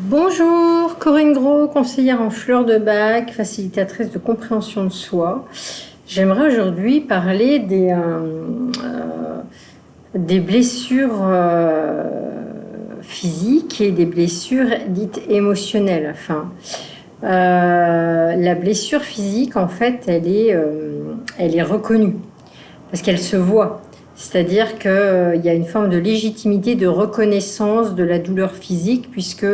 Bonjour, Corinne Gros, conseillère en fleurs de bac, facilitatrice de compréhension de soi. J'aimerais aujourd'hui parler des blessures physiques et des blessures dites émotionnelles. La blessure physique, en fait, elle est reconnue parce qu'elle se voit. C'est-à-dire qu'il y a une forme de légitimité, de reconnaissance de la douleur physique, puisque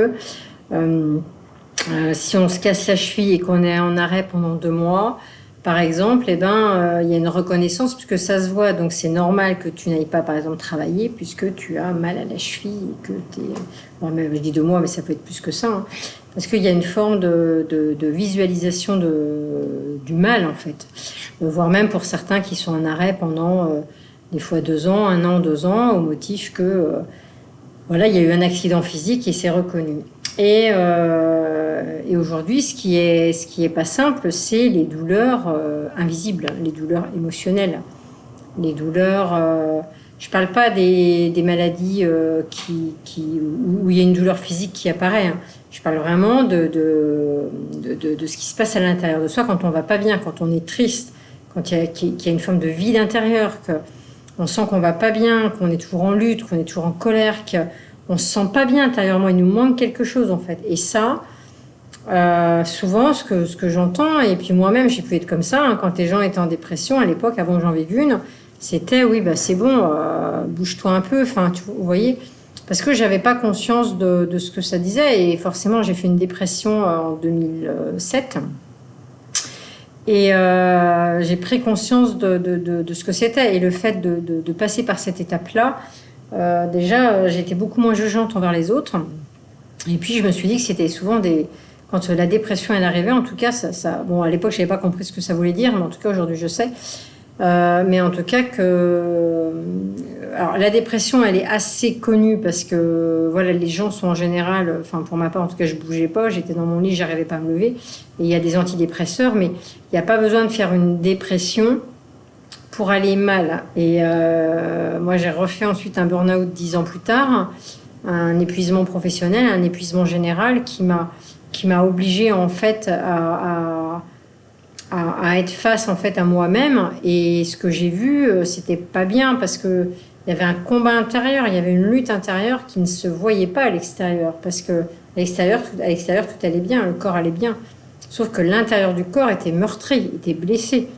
si on se casse la cheville et qu'on est en arrêt pendant 2 mois, par exemple, il y a une reconnaissance puisque ça se voit. Donc c'est normal que tu n'ailles pas, par exemple, travailler puisque tu as mal à la cheville et que tu es... Bon, je dis 2 mois, mais ça peut être plus que ça. Hein, parce qu'il y a une forme de visualisation du mal, en fait. Voire même pour certains qui sont en arrêt pendant des fois 2 ans, 1 an, 2 ans, au motif que voilà, il y a eu un accident physique et c'est reconnu. Et aujourd'hui, ce qui est pas simple, c'est les douleurs invisibles, les douleurs émotionnelles, les douleurs. Je parle pas des maladies où il y a une douleur physique qui apparaît. Hein. Je parle vraiment de ce qui se passe à l'intérieur de soi quand on va pas bien, quand on est triste, quand il y a une forme de vide intérieur, qu'on sent qu'on va pas bien, qu'on est toujours en lutte, qu'on est toujours en colère, on se sent pas bien intérieurement, il nous manque quelque chose en fait. Et ça, souvent, ce que j'entends, et puis moi-même, j'ai pu être comme ça, hein, quand les gens étaient en dépression, à l'époque, avant que j'en vive une, c'était oui, bah c'est bon, bouge-toi un peu, enfin, vous voyez, parce que j'avais pas conscience de ce que ça disait, et forcément, j'ai fait une dépression en 2007, et j'ai pris conscience de ce que c'était, et le fait de passer par cette étape-là, déjà, j'étais beaucoup moins jugeante envers les autres. Et puis, je me suis dit que c'était souvent quand la dépression est arrivée, en tout cas, bon, à l'époque, je n'avais pas compris ce que ça voulait dire, mais en tout cas, aujourd'hui, je sais. Mais en tout cas, alors, la dépression, elle est assez connue parce que, voilà, les gens sont en général, enfin, pour ma part, en tout cas, je bougeais pas, j'étais dans mon lit, j'arrivais pas à me lever. Et il y a des antidépresseurs, mais il n'y a pas besoin de faire une dépression pour aller mal. Et moi, j'ai refait ensuite un burn-out 10 ans plus tard, un épuisement professionnel, un épuisement général qui m'a obligée en fait à être face en fait à moi-même. Et ce que j'ai vu, c'était pas bien parce que il y avait un combat intérieur, il y avait une lutte intérieure qui ne se voyait pas à l'extérieur parce que à l'extérieur tout allait bien, le corps allait bien, sauf que l'intérieur du corps était meurtri, était blessé.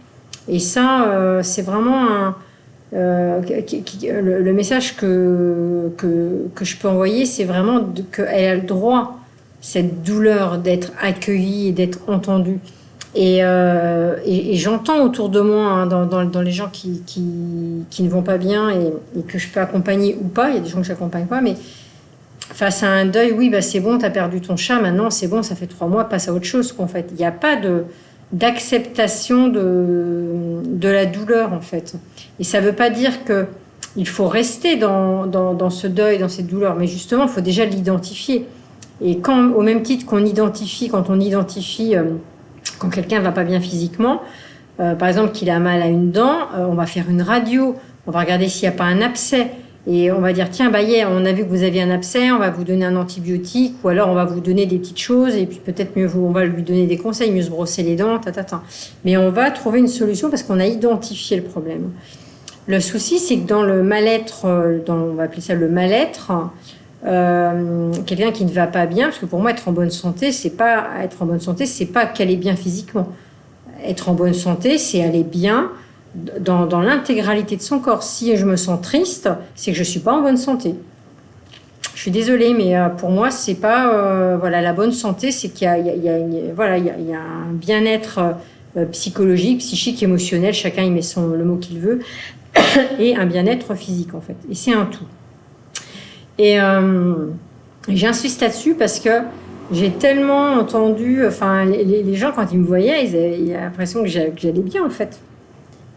Et ça, c'est vraiment le message que je peux envoyer, c'est vraiment qu'elle a le droit, cette douleur, d'être accueillie et d'être entendue. Et j'entends autour de moi, hein, dans les gens qui ne vont pas bien et que je peux accompagner ou pas, il y a des gens que je n'accompagne pas, mais face à un deuil, oui, bah c'est bon, tu as perdu ton chat, maintenant c'est bon, ça fait 3 mois, passe à autre chose. En fait, il n'y a pas d'acceptation de la douleur en fait. Et ça ne veut pas dire qu'il faut rester dans ce deuil, dans cette douleur, mais justement il faut déjà l'identifier. Et au même titre quand on identifie quand quelqu'un ne va pas bien physiquement, par exemple qu'il a mal à une dent, on va faire une radio, on va regarder s'il n'y a pas un abcès. Et on va dire, tiens, on a vu que vous aviez un abcès, on va vous donner un antibiotique, ou alors on va vous donner des petites choses, et puis peut-être on va lui donner des conseils, mieux se brosser les dents, Mais on va trouver une solution parce qu'on a identifié le problème. Le souci, c'est que dans le mal-être, on va appeler ça le mal-être, quelqu'un qui ne va pas bien, parce que pour moi, être en bonne santé, c'est pas qu'aller bien physiquement. Être en bonne santé, c'est aller bien dans l'intégralité de son corps. Si je me sens triste, c'est que je ne suis pas en bonne santé. Je suis désolée, mais pour moi, c'est pas... voilà, la bonne santé, c'est qu'il y a un bien-être psychologique, psychique, émotionnel, chacun y met le mot qu'il veut, et un bien-être physique, en fait. Et c'est un tout. Et j'insiste là-dessus parce que j'ai tellement entendu... Enfin, les gens, quand ils me voyaient, ils avaient l'impression que j'allais bien, en fait.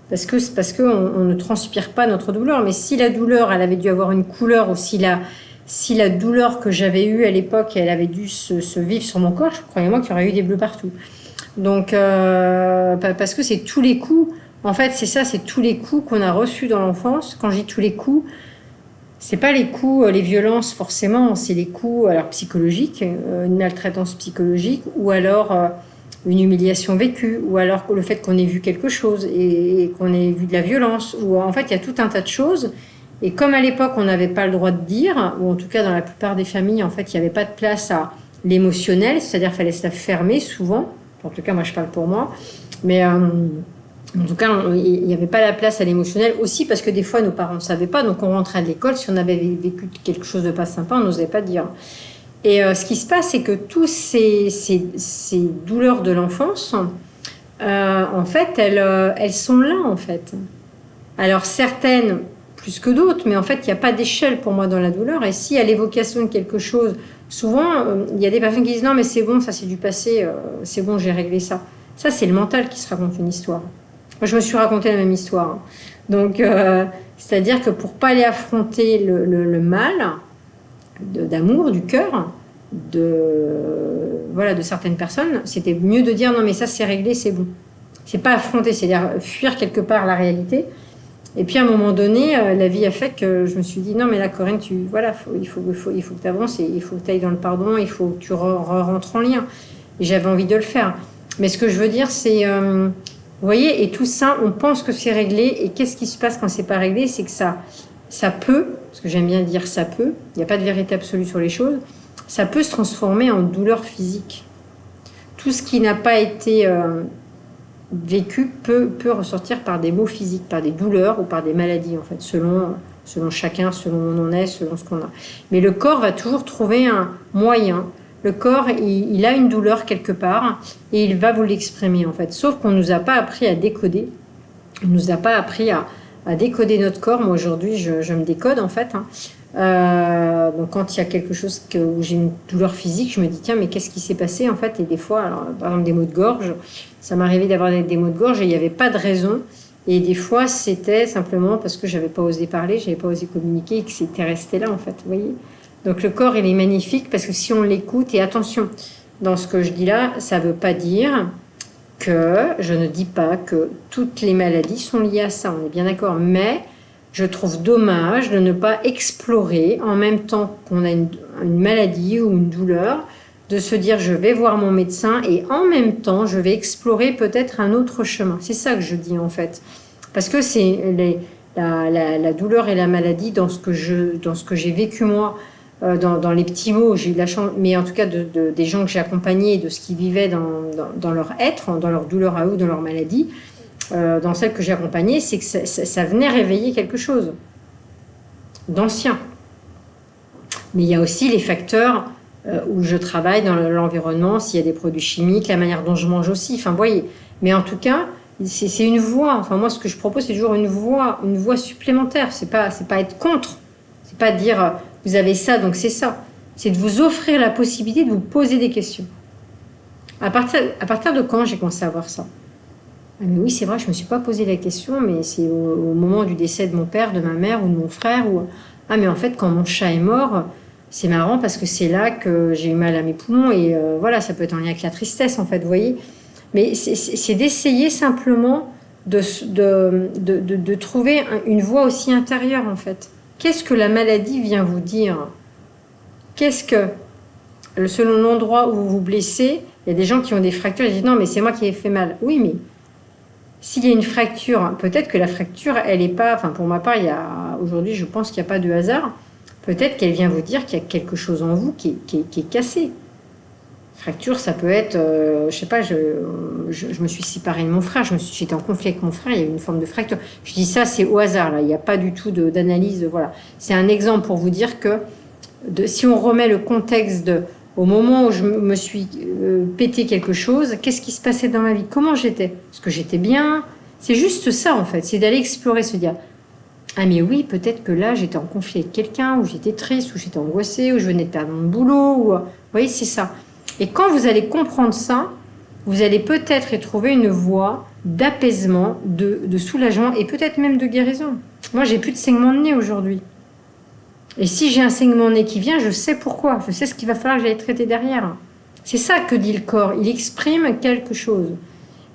Parce qu'on ne transpire pas notre douleur. Mais si la douleur, elle avait dû avoir une couleur, ou si la douleur que j'avais eue à l'époque, elle avait dû se vivre sur mon corps, croyez-moi qu'il y aurait eu des bleus partout. Donc, parce que c'est tous les coups, en fait, c'est tous les coups qu'on a reçus dans l'enfance. Quand je dis tous les coups, C'est pas les coups, les violences forcément, c'est les coups alors psychologiques, une maltraitance psychologique, ou alors une humiliation vécue, ou alors le fait qu'on ait vu quelque chose et qu'on ait vu de la violence, ou en fait il y a tout un tas de choses. Et comme à l'époque on n'avait pas le droit de dire, ou en tout cas dans la plupart des familles, en fait il n'y avait pas de place à l'émotionnel, c'est-à-dire qu'il fallait se la fermer souvent. En tout cas moi je parle pour moi, mais en tout cas, il n'y avait pas la place à l'émotionnel aussi parce que des fois, nos parents ne savaient pas. Donc, on rentrait de l'école. Si on avait vécu quelque chose de pas sympa, on n'osait pas dire. Et ce qui se passe, c'est que tous ces douleurs de l'enfance, en fait, elles sont là, en fait. Alors, certaines plus que d'autres, mais en fait, il n'y a pas d'échelle pour moi dans la douleur. Et si à l'évocation de quelque chose, souvent, il y a des personnes qui disent non, mais c'est bon, ça c'est du passé, c'est bon, j'ai réglé ça. Ça, c'est le mental qui se raconte une histoire. Moi, je me suis raconté la même histoire. Donc, c'est-à-dire que pour pas aller affronter le mal d'amour, du cœur, voilà, de certaines personnes, c'était mieux de dire non, mais ça c'est réglé, c'est bon. C'est pas affronter, c'est-à-dire fuir quelque part la réalité. Et puis à un moment donné, la vie a fait que je me suis dit non, mais là, Corinne, voilà, il faut que tu avances, il faut que tu ailles dans le pardon, il faut que tu rentres en lien. Et j'avais envie de le faire. Mais ce que je veux dire, c'est vous voyez, et tout ça, on pense que c'est réglé. Et qu'est-ce qui se passe quand c'est pas réglé? C'est que ça peut, parce que j'aime bien dire ça peut, il n'y a pas de vérité absolue sur les choses, ça peut se transformer en douleur physique. Tout ce qui n'a pas été vécu peut ressortir par des maux physiques, par des douleurs ou par des maladies, en fait, selon chacun, selon où on en est, selon ce qu'on a. Mais le corps va toujours trouver un moyen. Le corps, il a une douleur quelque part et il va vous l'exprimer en fait. Sauf qu'on ne nous a pas appris à décoder. On ne nous a pas appris à décoder notre corps. Moi aujourd'hui, je me décode en fait. Donc quand il y a quelque chose où j'ai une douleur physique, je me dis tiens mais qu'est-ce qui s'est passé en fait. Et des fois, alors, par exemple des maux de gorge, ça m'arrivait d'avoir des maux de gorge et il n'y avait pas de raison. Et des fois, c'était simplement parce que j'avais pas osé parler, j'avais pas osé communiquer et que c'était resté là en fait. Vous voyez. Donc le corps, il est magnifique parce que si on l'écoute, et attention, dans ce que je dis là, ça ne veut pas dire que, je ne dis pas que toutes les maladies sont liées à ça, on est bien d'accord, mais je trouve dommage de ne pas explorer en même temps qu'on a une maladie ou une douleur, de se dire je vais voir mon médecin et en même temps je vais explorer peut-être un autre chemin. C'est ça que je dis en fait. Parce que c'est la douleur et la maladie dans ce que j'ai vécu moi, dans les petits mots, j'ai eu la chance, mais en tout cas des gens que j'ai accompagnés, de ce qu'ils vivaient dans leur être, dans leur douleur à eux, dans leur maladie, dans celles que j'ai accompagnées, c'est que ça venait réveiller quelque chose d'ancien. Mais il y a aussi les facteurs où je travaille dans l'environnement, s'il y a des produits chimiques, la manière dont je mange aussi, enfin vous voyez. Mais en tout cas, c'est une voie, enfin moi ce que je propose c'est toujours une voie supplémentaire, c'est pas être contre, c'est pas dire vous avez ça donc c'est ça, c'est de vous offrir la possibilité de vous poser des questions. À partir de quand j'ai commencé à voir ça? Ah mais oui c'est vrai, je me suis pas posé la question, mais c'est au moment du décès de mon père, de ma mère ou de mon frère, ah mais en fait quand mon chat est mort, c'est marrant parce que c'est là que j'ai eu mal à mes poumons et voilà, ça peut être en lien avec la tristesse en fait, vous voyez. Mais c'est d'essayer simplement de trouver une voie aussi intérieure en fait. Qu'est-ce que la maladie vient vous dire? Qu'est-ce que, selon l'endroit où vous vous blessez, il y a des gens qui ont des fractures, ils disent non mais c'est moi qui ai fait mal. Oui mais s'il y a une fracture, peut-être que la fracture, elle n'est pas, enfin pour ma part, aujourd'hui je pense qu'il n'y a pas de hasard, peut-être qu'elle vient vous dire qu'il y a quelque chose en vous qui est cassé. Fracture, ça peut être, je sais pas, je me suis séparée de mon frère, j'étais en conflit avec mon frère, il y a eu une forme de fracture. Je dis ça, c'est au hasard, là, il n'y a pas du tout d'analyse, voilà. C'est un exemple pour vous dire que si on remet le contexte au moment où je me suis pété quelque chose, qu'est-ce qui se passait dans ma vie? Comment j'étais? Est-ce que j'étais bien? C'est juste ça, en fait, c'est d'aller explorer, se dire ah mais oui, peut-être que là, j'étais en conflit avec quelqu'un, ou j'étais triste, ou j'étais angoissée, ou je venais de perdre mon boulot, ou... Vous voyez, c'est ça. Et quand vous allez comprendre ça, vous allez peut-être y trouver une voie d'apaisement, de soulagement et peut-être même de guérison. Moi, j'ai plus de saignement de nez aujourd'hui. Et si j'ai un saignement de nez qui vient, je sais pourquoi. Je sais ce qu'il va falloir que j'aille traiter derrière. C'est ça que dit le corps. Il exprime quelque chose.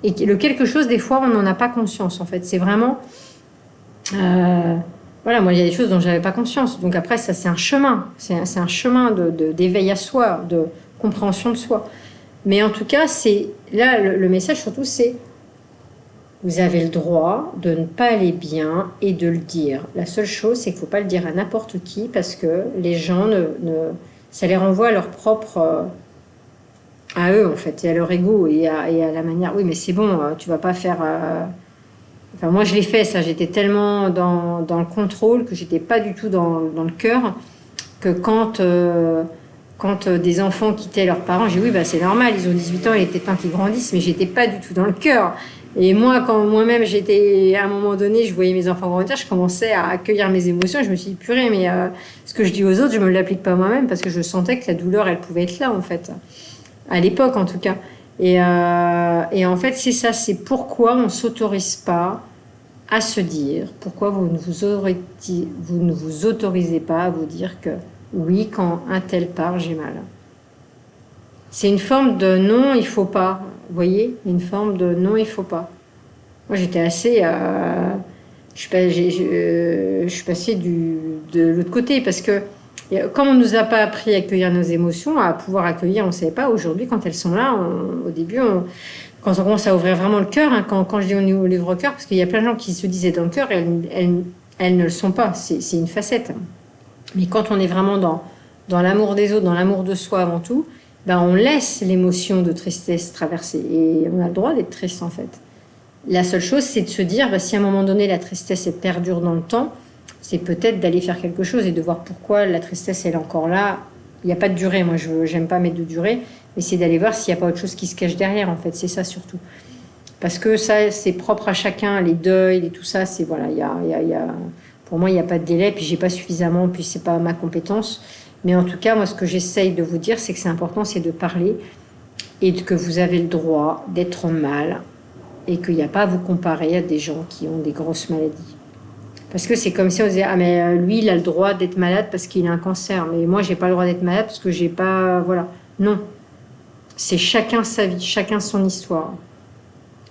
Et le quelque chose, des fois, on n'en a pas conscience, en fait. C'est vraiment... Voilà, moi, il y a des choses dont je n'avais pas conscience. Donc après, ça, c'est un chemin. C'est un chemin d'éveil à soi, de compréhension de soi. Mais en tout cas, c'est là, le message surtout, c'est vous avez le droit de ne pas aller bien et de le dire. La seule chose, c'est qu'il ne faut pas le dire à n'importe qui parce que les gens, ça les renvoie à leur propre... à eux, en fait, et à leur ego et à la manière... Oui, mais c'est bon, tu vas pas faire... Enfin, moi, je l'ai fait, ça. J'étais tellement dans le contrôle que j'étais pas du tout dans le cœur que quand des enfants quittaient leurs parents, j'ai dit oui, bah, c'est normal, ils ont 18 ans, il était temps qu'ils grandissent, mais j'étais pas du tout dans le cœur. Et moi, quand moi-même, j'étais, à un moment donné, je voyais mes enfants grandir, je commençais à accueillir mes émotions, et je me suis dit, purée, mais ce que je dis aux autres, je me l'applique pas moi-même, parce que je sentais que la douleur, elle pouvait être là, en fait. À l'époque, en tout cas. Et en fait, c'est ça, c'est pourquoi on s'autorise pas à se dire, pourquoi vous ne vous autorisez pas à vous dire que oui, quand un tel part, j'ai mal. C'est une forme de non, il faut pas. Vous voyez, une forme de non, il faut pas. Moi, j'étais assez... je suis passée de l'autre côté parce que comme on ne nous a pas appris à accueillir nos émotions, à pouvoir accueillir, on ne savait pas. Aujourd'hui, quand elles sont là, au début, quand on commence à ouvrir vraiment le cœur, hein, quand je dis on ouvre le cœur, parce qu'il y a plein de gens qui se disaient dans le cœur, elles ne le sont pas. C'est une facette. Mais quand on est vraiment dans l'amour des autres, dans l'amour de soi avant tout, ben on laisse l'émotion de tristesse traverser. Et on a le droit d'être triste, en fait. La seule chose, c'est de se dire, ben, si à un moment donné, la tristesse elle perdure dans le temps, c'est peut-être d'aller faire quelque chose et de voir pourquoi la tristesse, elle est encore là. Il n'y a pas de durée. Moi, je n'aime pas mettre de durée. Mais c'est d'aller voir s'il n'y a pas autre chose qui se cache derrière, en fait. C'est ça, surtout. Parce que ça, c'est propre à chacun. Les deuils, tout ça, c'est... Voilà, pour moi, il n'y a pas de délai. Puis, j'ai pas suffisamment. Puis, c'est pas ma compétence. Mais en tout cas, moi, ce que j'essaye de vous dire, c'est que c'est important, c'est de parler et que vous avez le droit d'être mal et qu'il n'y a pas à vous comparer à des gens qui ont des grosses maladies. Parce que c'est comme si on disait, ah mais lui, il a le droit d'être malade parce qu'il a un cancer. Mais moi, j'ai pas le droit d'être malade parce que j'ai pas... Voilà. Non. C'est chacun sa vie, chacun son histoire.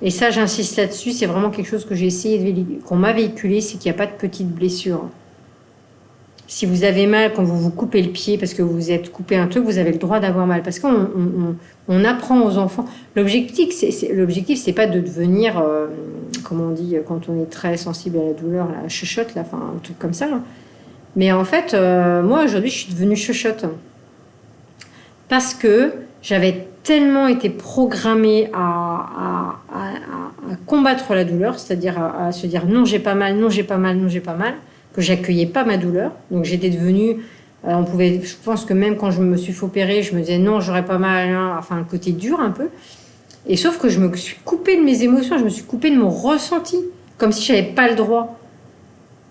Et ça, j'insiste là-dessus, c'est vraiment quelque chose que j'ai essayé qu'on m'a véhiculé, c'est qu'il n'y a pas de petites blessures. Si vous avez mal quand vous vous coupez le pied parce que vous vous êtes coupé un truc, vous avez le droit d'avoir mal. Parce qu'on apprend aux enfants. L'objectif, c'est pas de devenir, comment on dit, quand on est très sensible à la douleur, la chuchote, là, enfin, un truc comme ça. Là. Mais en fait, moi, aujourd'hui, je suis devenue chuchote. Parce que j'avais tellement été programmée à combattre la douleur, c'est-à-dire à se dire non, j'ai pas mal, non, j'ai pas mal, non, j'ai pas mal, que j'accueillais pas ma douleur. Donc j'étais devenue, je pense que même quand je me suis fait opérer, je me disais non, j'aurais pas mal, hein, enfin un côté dur un peu. Et sauf que je me suis coupée de mes émotions, je me suis coupée de mon ressenti, comme si j'avais pas le droit.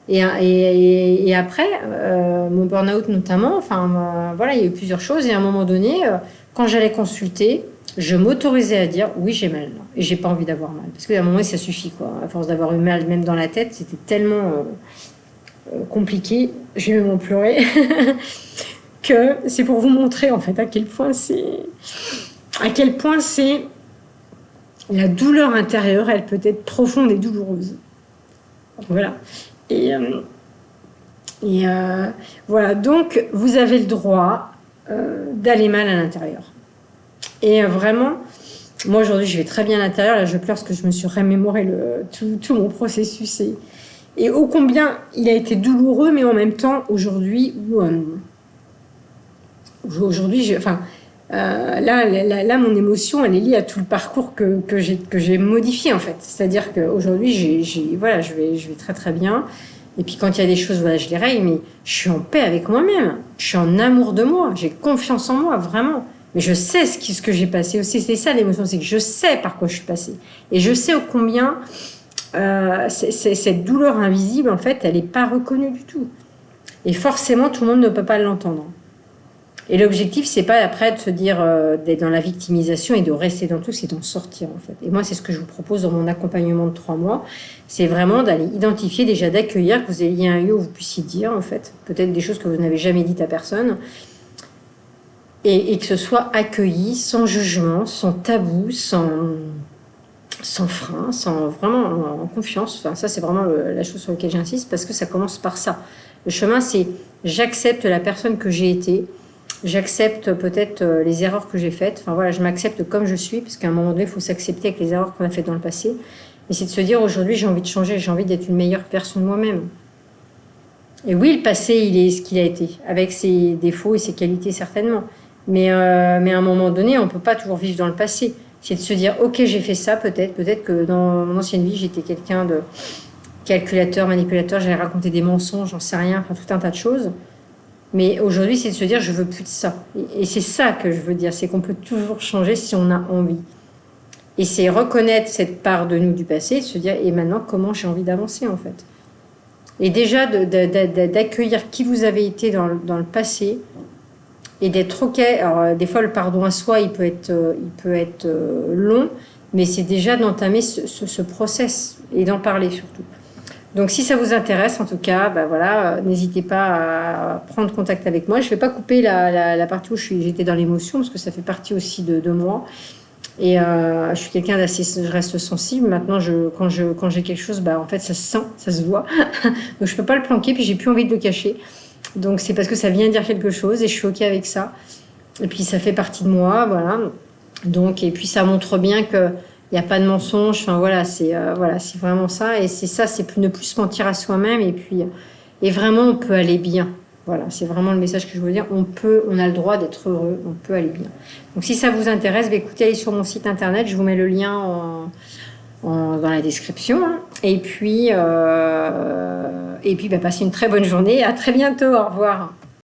Et après, mon burn-out notamment, enfin voilà, il y a eu plusieurs choses. Et à un moment donné, quand j'allais consulter, je m'autorisais à dire oui, j'ai mal et j'ai pas envie d'avoir mal. Parce qu'à un moment, ça suffit quoi. À force d'avoir eu mal, même dans la tête, c'était tellement compliqué, j'ai même en pleuré, que c'est pour vous montrer en fait à quel point c'est la douleur intérieure, elle peut être profonde et douloureuse. Voilà. Et voilà, donc vous avez le droit d'aller mal à l'intérieur. Et vraiment, moi aujourd'hui je vais très bien à l'intérieur, là je pleure parce que je me suis remémoré tout mon processus et ô combien il a été douloureux, mais en même temps aujourd'hui là mon émotion elle est liée à tout le parcours que j'ai modifié en fait. C'est-à-dire qu'aujourd'hui je vais très très bien. Et puis quand il y a des choses, voilà, je les règle, mais je suis en paix avec moi-même. Je suis en amour de moi. J'ai confiance en moi, vraiment. Mais je sais ce que j'ai passé aussi. C'est ça l'émotion, c'est que je sais par quoi je suis passée. Et je sais ô combien cette douleur invisible, en fait, elle n'est pas reconnue du tout. Et forcément, tout le monde ne peut pas l'entendre. Et l'objectif, c'est pas après de se dire d'être dans la victimisation et de rester dans tout, c'est d'en sortir en fait. Et moi, c'est ce que je vous propose dans mon accompagnement de 3 mois, c'est vraiment d'aller identifier déjà, d'accueillir, que vous ayez un lieu où vous puissiez dire en fait, peut-être des choses que vous n'avez jamais dites à personne, et que ce soit accueilli, sans jugement, sans tabou, sans sans frein, sans vraiment en confiance. Enfin, ça, c'est vraiment la chose sur laquelle j'insiste parce que ça commence par ça. Le chemin, c'est j'accepte la personne que j'ai été, j'accepte peut-être les erreurs que j'ai faites. Enfin voilà, je m'accepte comme je suis parce qu'à un moment donné, il faut s'accepter avec les erreurs qu'on a faites dans le passé. Mais c'est de se dire aujourd'hui, j'ai envie de changer, j'ai envie d'être une meilleure version de moi-même. Et oui, le passé, il est ce qu'il a été, avec ses défauts et ses qualités certainement. Mais à un moment donné, on ne peut pas toujours vivre dans le passé. C'est de se dire, ok, j'ai fait ça, peut-être que dans mon ancienne vie, j'étais quelqu'un de calculateur, manipulateur, j'allais raconter des mensonges, j'en sais rien, enfin tout un tas de choses. Mais aujourd'hui, c'est de se dire, je veux plus de ça. Et c'est ça que je veux dire, c'est qu'on peut toujours changer si on a envie. Et c'est reconnaître cette part de nous du passé, et se dire, et maintenant, comment j'ai envie d'avancer en fait. Et déjà d'accueillir qui vous avez été dans le passé et d'être OK. Alors, des fois, le pardon à soi, il peut être long, mais c'est déjà d'entamer ce process et d'en parler surtout. Donc, si ça vous intéresse, en tout cas, bah voilà, n'hésitez pas à prendre contact avec moi. Je ne vais pas couper la partie où j'étais dans l'émotion, parce que ça fait partie aussi de moi. Et je suis quelqu'un d'assez, je reste sensible. Maintenant, quand j'ai quelque chose, bah en fait, ça se sent, ça se voit. Donc je peux pas le planquer, puis j'ai plus envie de le cacher. Donc c'est parce que ça vient dire quelque chose et je suis ok avec ça. Et puis ça fait partie de moi, voilà. Donc et puis ça montre bien que il y a pas de mensonge. Enfin voilà, c'est vraiment ça. Et c'est ça, c'est ne plus se mentir à soi-même. Et puis et vraiment, on peut aller bien. Voilà, c'est vraiment le message que je veux dire. On a le droit d'être heureux, on peut aller bien. Donc si ça vous intéresse, bah, écoutez, allez sur mon site internet, je vous mets le lien dans la description. Hein. Et puis bah, passez une très bonne journée. À très bientôt, au revoir.